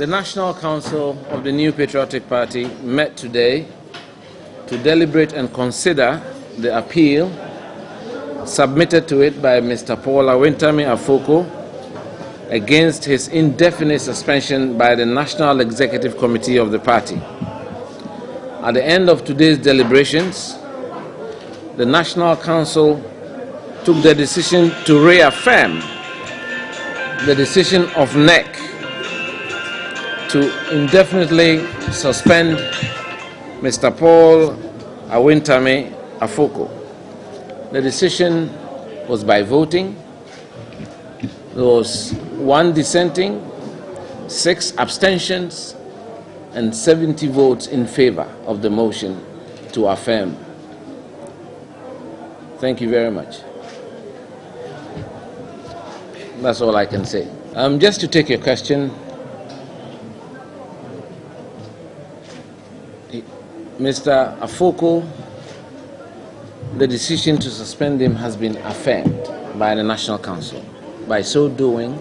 The National Council of the New Patriotic Party met today to deliberate and consider the appeal submitted to it by Mr. Paul Awentame Afoko against his indefinite suspension by the National Executive Committee of the party. At the end of today's deliberations, the National Council took the decision to reaffirm the decision of NEC to indefinitely suspend Mr. Paul Awentame Afoko. The decision was by voting. There was 1 dissenting, 6 abstentions, and 70 votes in favor of the motion to affirm. Thank you very much. That's all I can say. Just to take your question, Mr. Afoko, the decision to suspend him has been affirmed by the National Council. By so doing,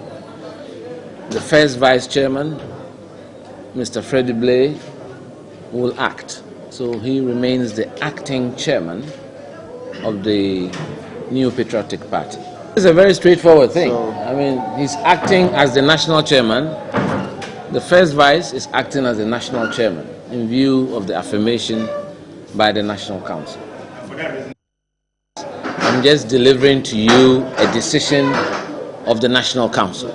the first Vice Chairman, Mr. Freddie Blay, will act. So he remains the acting chairman of the New Patriotic Party. It's a very straightforward thing. I mean, he's acting as the national chairman. The first vice is acting as the national chairman in view of the affirmation by the National Council. I'm just delivering to you a decision of the National Council.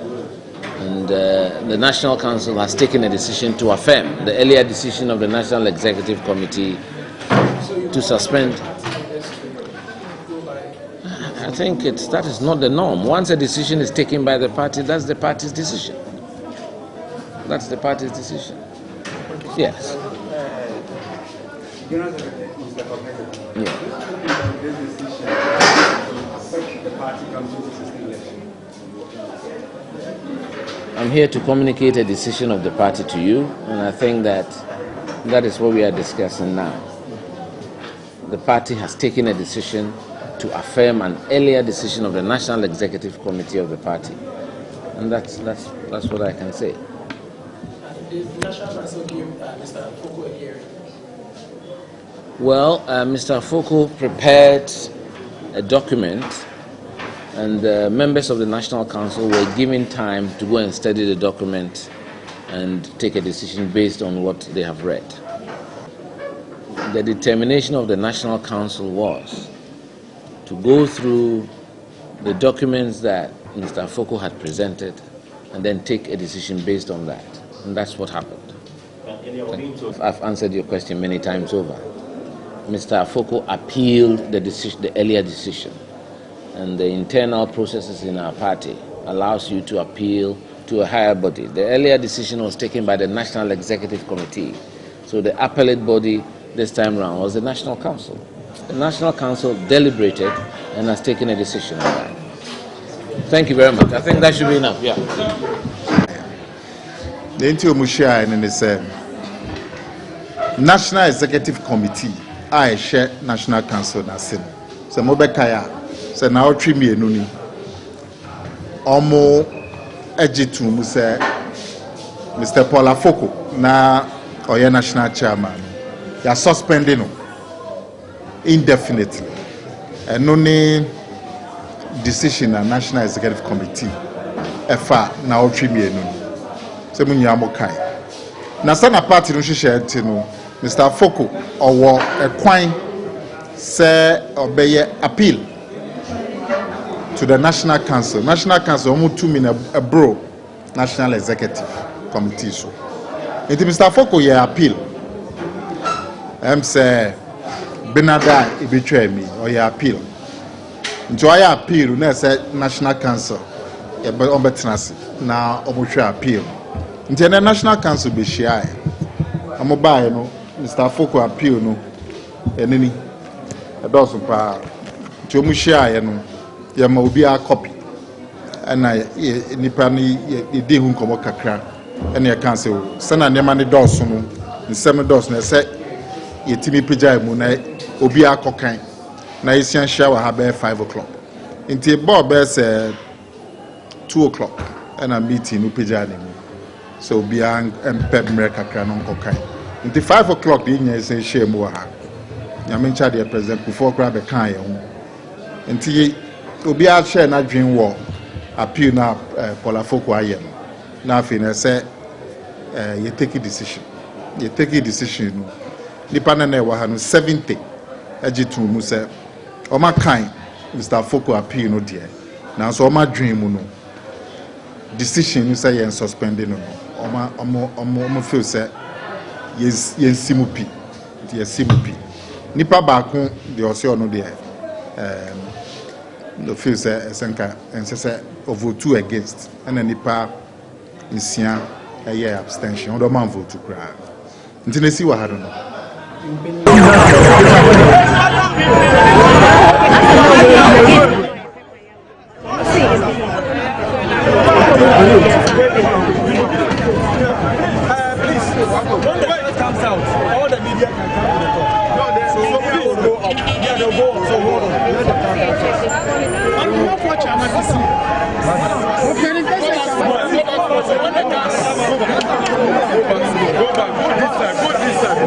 And the National Council has taken a decision to affirm the earlier decision of the National Executive Committee to suspend. I think that is not the norm. Once a decision is taken by the party, that's the party's decision. That's the party's decision. Yes. I'm here to communicate a decision of the party to you, and I think that is what we are discussing now. The party has taken a decision to affirm an earlier decision of the National Executive Committee of the party, and that's what I can say. Did the National Council give Mr. Afoko a hearing? Well, Mr. Afoko prepared a document, and members of the National Council were given time to go and study the document and take a decision based on what they have read. The determination of the National Council was to go through the documents that Mr. Afoko had presented and then take a decision based on that. And that's what happened. I've answered your question many times over. Mr. Afoko appealed the earlier decision. And the internal processes in our party allows you to appeal to a higher body. The earlier decision was taken by the National Executive Committee. So the appellate body this time around was the National Council. The National Council deliberated and has taken a decision on that. Thank you very much. I think that should be enough. Yeah. The Intio is a National Executive Committee. I share National Council Nasim. So Mobekaya, so now treat me nuni. Omo ejitu muse Mr. Paul Afoko na Oye National Chairman. You are suspending him indefinitely. And no decision a National Executive Committee. Efa na treat me nuni. So Munyamokai. Na sana party no share tino. Mr. Afoko or a quine say obey appeal to the National Council. National Council almost 2 minutes a bro National Executive Committee. So it Mr. Afoko ye appeal. Say Benada betray me or ye appeal. Into I appeal na say National Council ye be on betenasi na omuhwe appeal. Into the National Council be share. Amoba no Mr. Afoko appeal no enini edoso pa ti omu share no ye ma obi a copy na nipa ni de hu nkomo kakra na ye kan se o sana nema ne doso no nsem doso na se yetimi pejai mu na obi a kokan na yesian share wa ha be 5 o'clock nti bob be se 2 o'clock na meeting no pejai ne mu so biang emped America cranon cocaine. Until 5 o'clock, the Indian say shame more. Yamincha the president before grab a kind. Until Obia share not dream war, appeal now, Polafoko Ayen. Nothing, I say, you take a decision. You take a decision. Nipanane wahanu 70. Ejitu Muse. Oma kind, Mr. Foko appeal no dear. Now, so my dream, no. Decision you say you're suspending, no. Oma feel say, yes, simupi. Yes, simupi. Nipa baako the osio no there. The feel say esenka and say vote 2 against and then nipa nsia a abstention odo man vote to cry nti na si wa hado no comes out all the media can come to the top. So please go up. Yeah, they'll go up. So hold on. I'm not watching. I'm not seeing. Okay, go back. Go this side.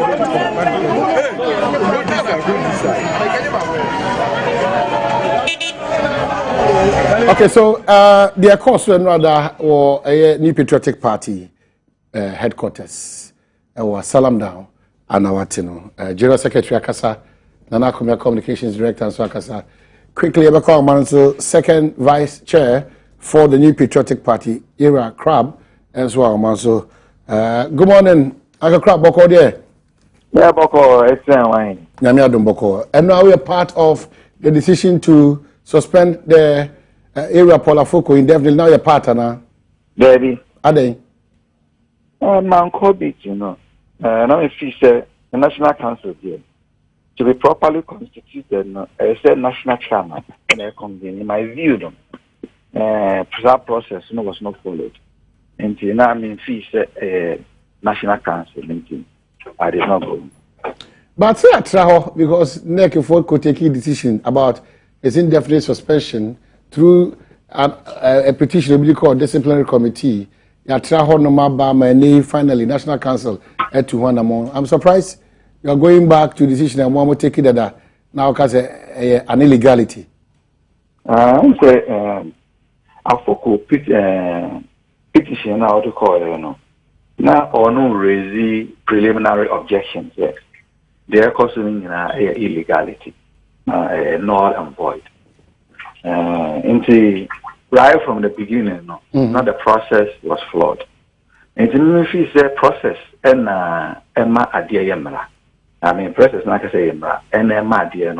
Hey, go this side. Okay, so the course rather or a New Patriotic Party headquarters or Salam Down and our Tino, General Secretary Akasa, Nana Communications Director and so Akasa. Quickly, Ebeka Manso, second vice chair for the New Patriotic Party, Ira Crab, and so on. Manso. Good morning, Aka Crab Boko there. Yeah, Boko, it's wine. Nyami Adom Boko. And now we are part of the decision to suspend the area Polafoko indefinitely. Now you're partner. Baby. Are they? Man, Kobe, you know. Now if you say the National Council here, to be properly constituted, I said national chairman, and I convene. In my view, that process was not followed. And now I mean, if you say National Council, I did not go. But say at Traho, because Nick Ford could take a decision about its indefinite suspension through a petition will be called disciplinary committee. Yatraho no mabama and finally National Council at 200 among. I'm surprised you are going back to decision and one more take it that now because an illegality. I'm say I focus petition now to call now or no raise preliminary objections. Yes, they are causing illegality, null and void. Right from the beginning, not the process was flawed. And if you say process and my idea I mean process like I say and my idea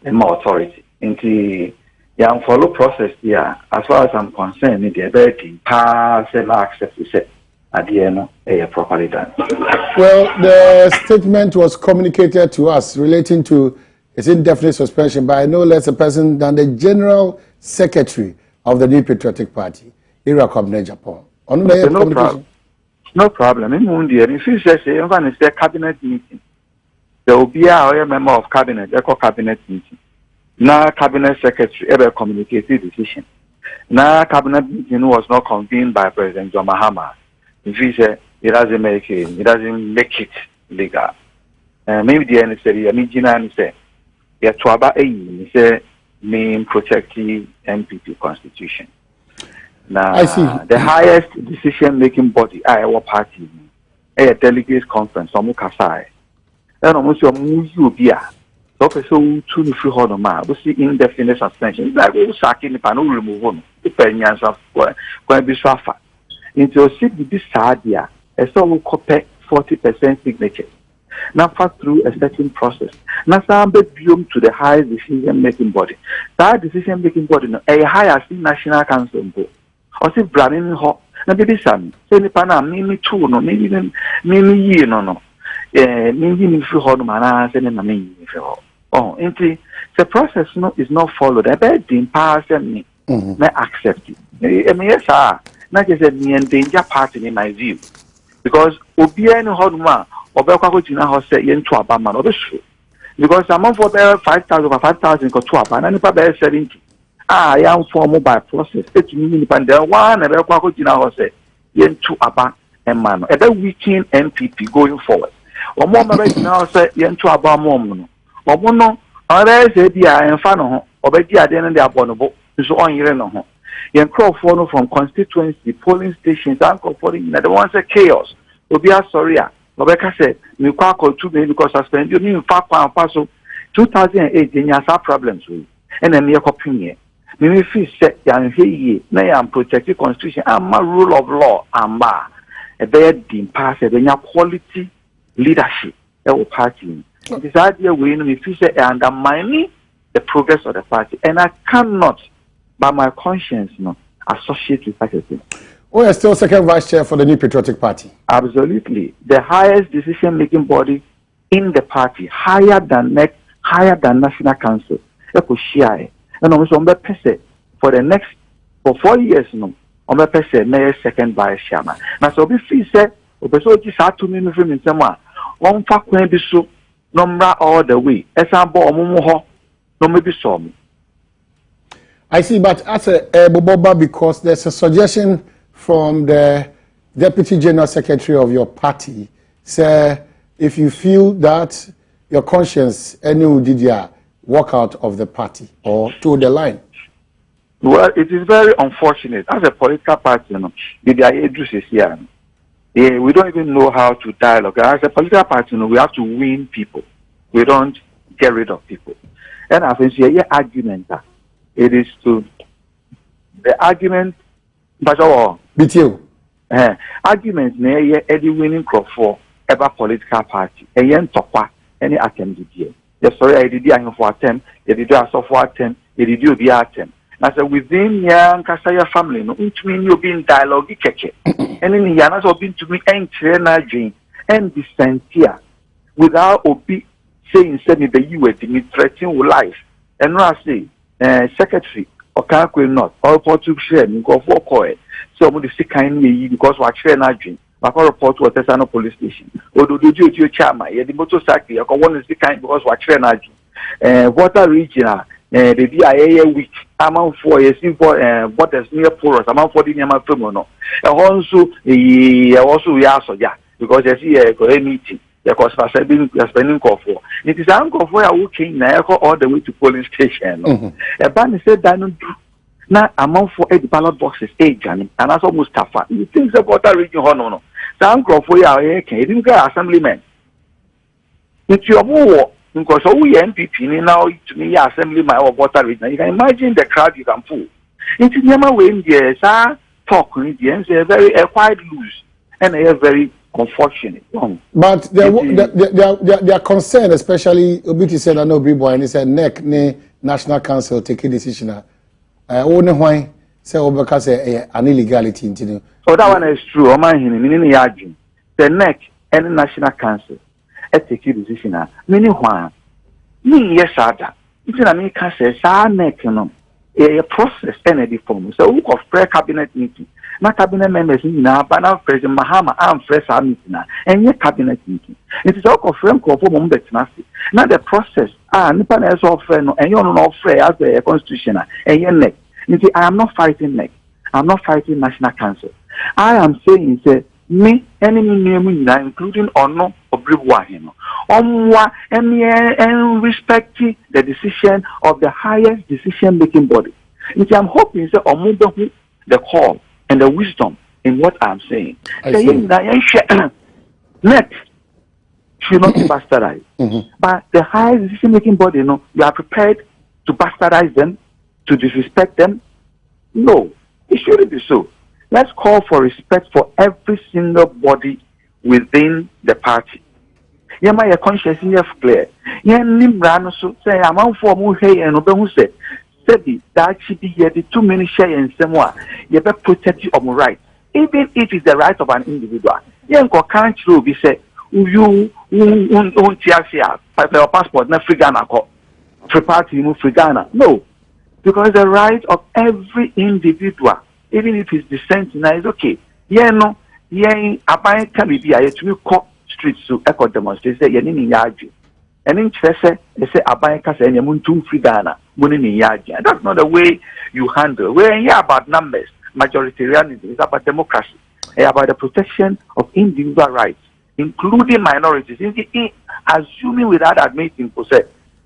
and my authority. Into young follow process here, as far as I'm concerned, the ability pass and access to say idea properly done. Well, the statement was communicated to us relating to its indefinite suspension by no less a person than the General Secretary of the New Patriotic Party, Ira Kwabena Japan. No problem. If you say it's a cabinet meeting, there will be a member of cabinet, cabinet meeting. Now cabinet secretary ever communicated decision. Now cabinet meeting was not convened by President John Mahama. If you say it doesn't make it legal. Maybe the NSA, I mean, say, yeah, to about say main protecting MPP constitution. Now, I see. The highest decision-making body, our party, a delegates conference, Kasai. Then almost your move be a so to free hold on man. We see indefinite suspension. It's like we sacking the panel remove one. Depending on going to be suffered. Into a seat with this idea, a so will copy 40% signature. Now pass through a certain process. Now some be beyond to the highest decision-making body. That decision-making body, a higher national council. Or say branding hot. Now baby son, say the pana, me too, no, maybe ye no. Maybe me free hold man, say na me free. Oh, into the process is not followed. I bet the pass and me may accept it. I mean yes, not just me and danger party in my view. Because Obian Hodma or Belkakina House in to a Baman or the shoe. Because I'm for 5,000 or 5,000 or 12 and any papa 70. I am for mobile process. It's independent one and Belkakina House in to a ban and man, and that weekend NPP going forward. Or more marriage now say yen to about mom. Or no, others say dear and fan or be dear then they are bornable, so on your no. Yen crowd follow from constituency, polling stations, and calling the one say chaos. Obia sorry, Rebecca said, you can't call 2 million because suspend you in fact, 2008, then you have problems with, and then you're copying. Me feel set yan here, na am protected constitution, and my rule of law, and ma a bad dim pass a quality leadership, party. This idea we know me feel set and undermining the progress of the party, and I cannot, by my conscience, associate with such a thing. Oh, you're still second vice chair for the New Patriotic Party. Absolutely, the highest decision-making body in the party, higher than NEC, higher than National Council. And also on the person for the next 4 years, on the person mayor second vice chairman. Now so be free said, so just had to mean from in someone. One fact when be so number all the way. As I'm born, no maybe so. I see, but as a Boboba, because there's a suggestion from the Deputy General Secretary of your party, say if you feel that your conscience any Udidia walk out of the party or to the line. Well, it is very unfortunate. As a political party, we don't even know how to dialogue. As a political party, we have to win people. We don't get rid of people. And I think argument. It is to the argument, but BTO. Argument any winning crop for ever political party. And yen tokwa any attempt here. Yes, sorry, I did the for attempt, they did a software attempt, they did the attempt. Now, so within young Kasaya family, no, it means you're being dialogue, and then Yana so being to me and train and dissent here without Obi saying, send me the you were threatening life. And now I say, secretary, or can't not, or report to share, and go for coy. So I'm going to see kindly because we're training our dream. I report to a Tesano police station. Or do you chairman? The motorcycle, I want to see kind because we're training water regional, the DIA week, amount for a simple what is near porous, amount for the Yama Femono. Also, we are so yeah, because I see a meeting. Because for spending call for it is uncle for a working now all the way to police station. A band said that now amount for 8 ballot boxes, 8 and that's almost tough. You think about that region, no. The uncle for your didn't get assemblyman. It's your more because we MPP now to me assemblyman or water region. You can imagine the crowd you can pull. It's never when the talk Indians are very quite loose and they are very unfortunate. But their concern, especially Obiti said, I know Bribo, and he said, NEC, National Council, take a decision. Only why say Obaka say an illegality into. Oh, that one is true. The NEC and the National Council take a decision. Meaning why? Me, yes, Ada. It's in a me can say, NEC, a process and a form. So, we of prayer cabinet meeting. My cabinet members now, but now President Mahama and fresh meeting and your cabinet meeting. It is all confirmed for now the process, Nipan as of friend, and you're not fair as the constitution, and your neck. I am not fighting neck. I'm not fighting National Council. I am saying, say, me, enemy near me, including or no, or Bribwahino. And respecting the decision of the highest decision making body. I'm hoping, say, or move the call and the wisdom in what I'm saying. Next should not be bastardized. But the highest decision-making body, you are prepared to bastardize them, to disrespect them? No, it shouldn't be so. Let's call for respect for every single body within the party. Yeah, my conscience is clear. Yeah, Nimran so say I'm on for more hey and Obehu said. That should be here the too many share and somewhere. You better protect your rights. Even if it's the right of an individual. You can't be said, you won't passport, not free Ghana, free party, free Ghana. No. Because the right of every individual, even if it's dissent, now is okay. Yeah, no, yeah, I can be a to call streets to echo demonstrate, say, you're in Yaji. And in Chese, they say, Abanka say, you're too free Ghana. That's not the way you handle. We're here about numbers. Majoritarianism is about democracy. about the protection of individual rights, including minorities. Assuming without admitting,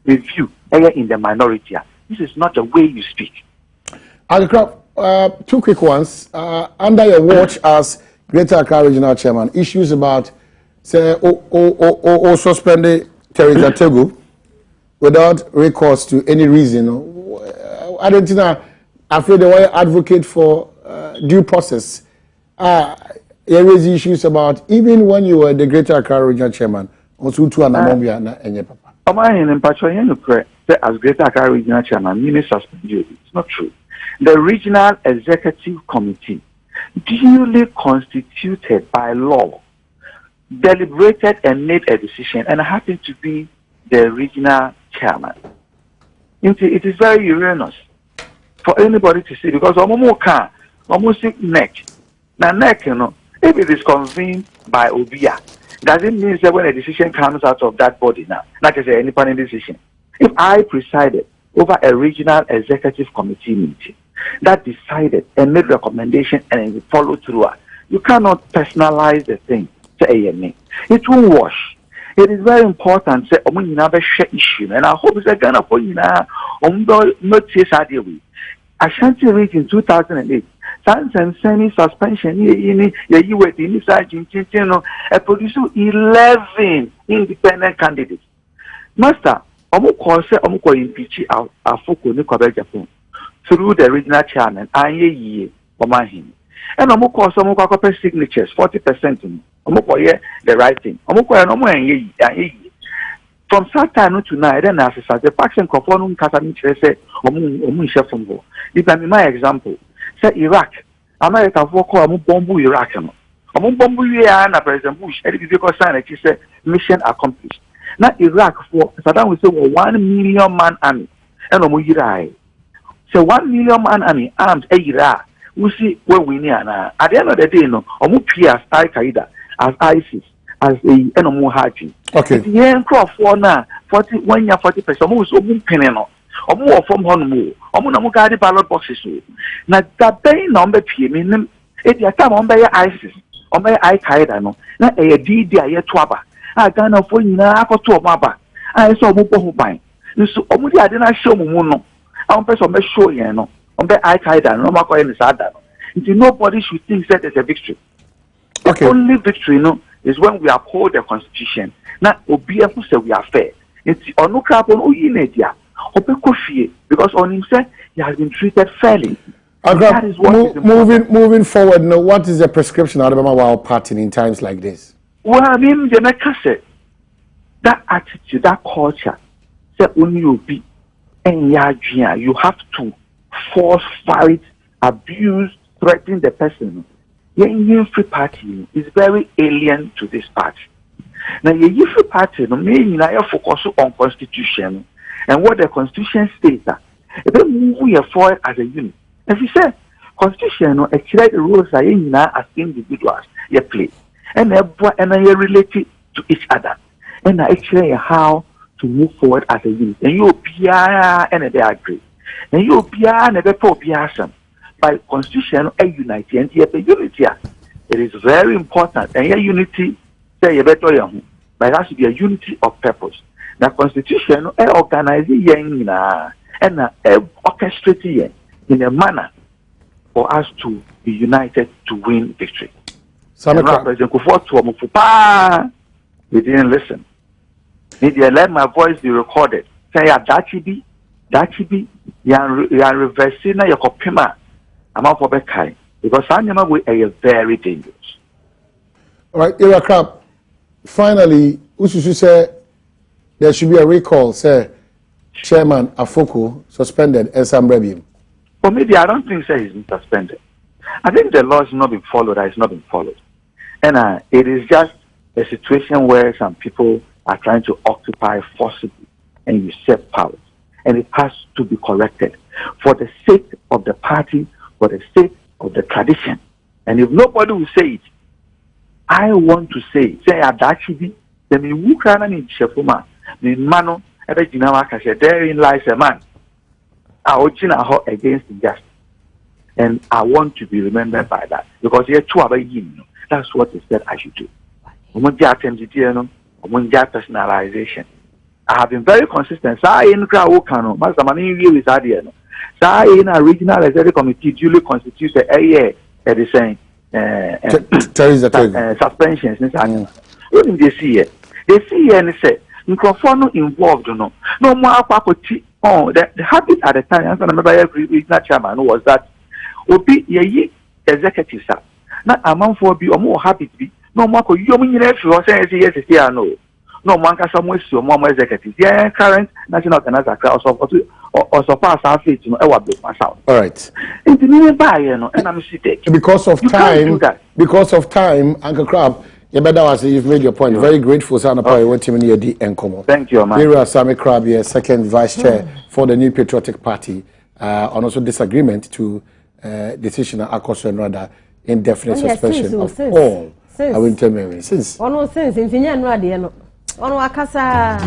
the view in the minority. This is not the way you speak. Two quick ones. Under your watch as Greater Accra Regional Chairman, issues about say suspended Terry Zategu without recourse to any reason. I don't know. I feel the way advocate for due process. There is issues about even when you were the Greater Accra Regional Chairman, also to an Amobia and your papa. As Greater Accra Regional Chairman, meaning suspended. It's not true. The Regional Executive Committee, duly constituted by law, deliberated and made a decision, and I happen to be the regional chairman. It is very erroneous for anybody to see, because almost neck. Now neck, if it is convened by Obia, doesn't mean that when a decision comes out of that body now, like I say, any panel decision. If I presided over a regional executive committee meeting that decided and made recommendation and followed through, you cannot personalize the thing. It won't wash. It is very important. Say, issue, and I hope it's a Ghana for you now. Ashanti Region in 2008. Sans and sending suspension. You were in this produced 11 independent candidates. Master, impeach through the regional chairman, and signatures 40%. The right thing. From that time to now, then as the faction conforming Catholic say, if I mean my example, say Iraq, America for bomb Iraq. Bomb President Bush, because sign it mission accomplished. Now Iraq for Saddam will say 1 million man army, and so 1 million man army armed Iraq. We see where we near now. At the end of the day, as Al Qaeda, as ISIS, as the Enomo Haji. Okay. The end crop for now, 41 year 40%. Almost peneno. Almost from home. Almost guarded ballot boxes. Now that day number P mean it is time on by ISIS, on by Al Qaeda. No, now a DD a twaba. I can't afford na for 2 maba. I saw Mupo Bine. So, Omudi, I didn't show Muno. I'm person be show you no. On the Al Qaeda, no matter any sada. Nobody should think that there's a victory. Okay. The only victory, is when we uphold the constitution. Now, Obia who say we are fair. It's on no crap on Oyinedia. Because on himself, he has been treated fairly. That is what moving forward, now, what is the prescription of our party in times like this? Well, I mean, Jamaica said that attitude, that culture, say only you be and you have to force, fight, abuse, threaten the person. The Indian Free Party is very alien to this party. Now, the Indian Free Party may focus on constitution and what the constitution states. If we move forward as a unit, as you said, constitution actually the rules are in as individuals you play, and they related to each other, and actually how to move forward as a unit. And you and they agree. And you never by constitution a unity and unity. It is very important. And your unity say better young, but it has to be a unity of purpose. The constitution organizing and orchestrating in a manner for us to be united to win victory. We didn't listen. Need you let my voice be recorded. Say Dachibi, you're reversing your copima. I'm out for Bekai because Sanyama we are very dangerous. All right, Iraqab. Finally, Ususu said there should be a recall. Say Chairman Afoko suspended and some rebbe. For me, I don't think he's been suspended. I think the law has not been followed. It's not been followed, and it is just a situation where some people are trying to occupy forcibly and usurp powers. And it has to be corrected for the sake of the party, for the sake of the tradition. And if nobody will say it, I want to say Adachibi, the Miwukana in Shefuma, the Mano, therein lies a man. Against injustice. And I want to be remembered by that. Because that's what he said I should do. Personalization. I have been very consistent. In regional executive committee duly constitutes a year at the same suspensions. What did they see it? They see and say, microphone involved no more. The habit at the time, I remember regional chairman was that would be ye executive sir. Not amount for be or more habit be no more. You mean if you are saying yes, here no. No one can some ways to more executives. Yeah, current national organizer or so far as faith, our book myself. All right. And I'm seated. Because of time, Uncle Crab, you've made your point. Very grateful, Sana Pai, what you mean, the Encomo. Thank you, man. Here are Asem Kesee, second vice chair for the New Patriotic Party, on also disagreement to decision across and rather indefinite suspension of all. I will tell me since. Ono sense, infinya no ade no. Ono akasa.